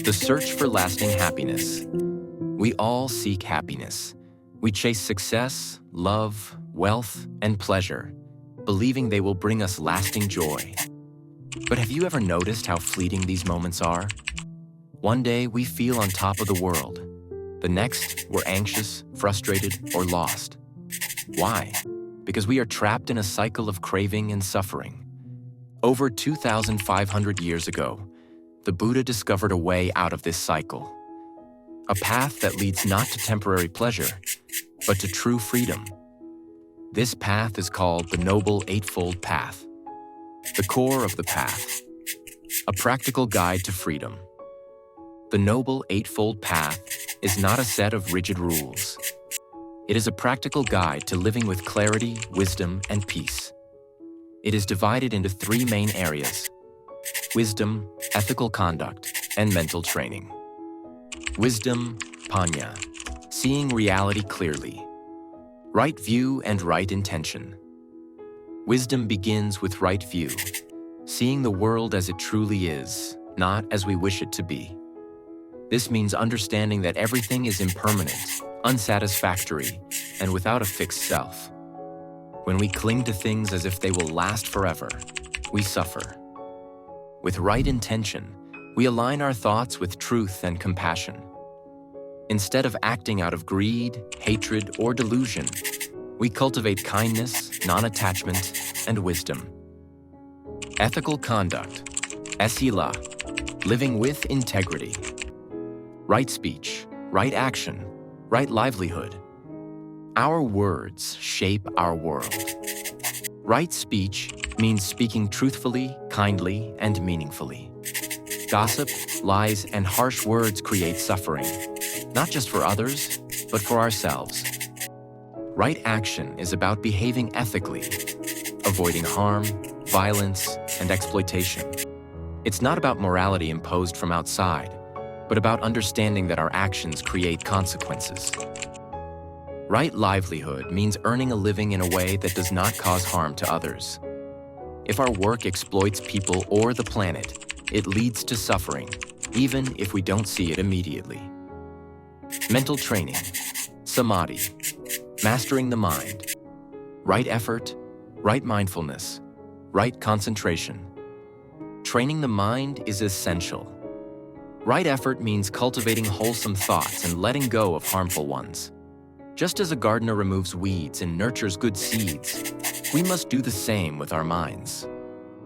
The search for lasting happiness. We all seek happiness. We chase success, love, wealth, and pleasure, believing they will bring us lasting joy. But have you ever noticed how fleeting these moments are? One day we feel on top of the world. The next, we're anxious, frustrated, or lost. Why? Because we are trapped in a cycle of craving and suffering. Over 2,500 years ago, the Buddha discovered a way out of this cycle. A path that leads not to temporary pleasure, but to true freedom. This path is called the Noble Eightfold Path. The core of the path. A practical guide to freedom. The Noble Eightfold Path is not a set of rigid rules. It is a practical guide to living with clarity, wisdom, and peace. It is divided into three main areas: wisdom, ethical conduct, and mental training. Wisdom, Panya, seeing reality clearly. Right view and right intention. Wisdom begins with right view, seeing the world as it truly is, not as we wish it to be. This means understanding that everything is impermanent, unsatisfactory, and without a fixed self. When we cling to things as if they will last forever, we suffer. With right intention, we align our thoughts with truth and compassion. Instead of acting out of greed, hatred, or delusion, we cultivate kindness, non-attachment, and wisdom. Ethical conduct, Sila, living with integrity. Right speech, right action, right livelihood. Our words shape our world. Right speech means speaking truthfully, kindly, and meaningfully. Gossip, lies, and harsh words create suffering, not just for others, but for ourselves. Right action is about behaving ethically, avoiding harm, violence, and exploitation. It's not about morality imposed from outside, but about understanding that our actions create consequences. Right livelihood means earning a living in a way that does not cause harm to others. If our work exploits people or the planet, it leads to suffering, even if we don't see it immediately. Mental training, Samadhi, mastering the mind. Right effort, right mindfulness, right concentration. Training the mind is essential. Right effort means cultivating wholesome thoughts and letting go of harmful ones. Just as a gardener removes weeds and nurtures good seeds, we must do the same with our minds.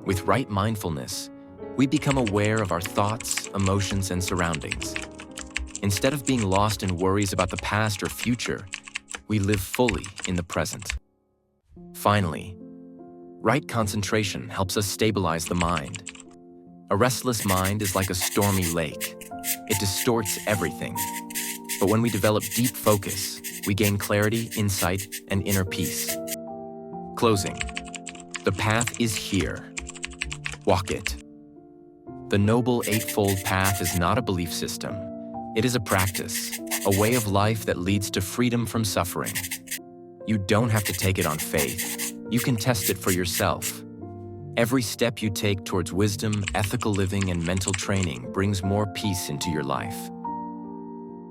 With right mindfulness, we become aware of our thoughts, emotions, and surroundings. Instead of being lost in worries about the past or future, we live fully in the present. Finally, right concentration helps us stabilize the mind. A restless mind is like a stormy lake. It distorts everything. But when we develop deep focus, we gain clarity, insight, and inner peace. Closing. The path is here. Walk it. The Noble Eightfold Path is not a belief system. It is a practice, a way of life that leads to freedom from suffering. You don't have to take it on faith. You can test it for yourself. Every step you take towards wisdom, ethical living, and mental training brings more peace into your life.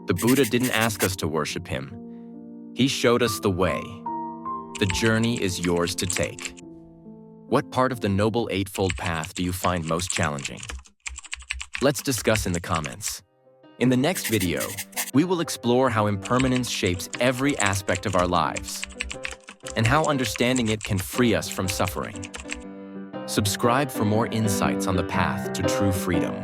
The Buddha didn't ask us to worship him. He showed us the way. The journey is yours to take. What part of the Noble Eightfold Path do you find most challenging? Let's discuss in the comments. In the next video, we will explore how impermanence shapes every aspect of our lives, and how understanding it can free us from suffering. Subscribe for more insights on the path to true freedom.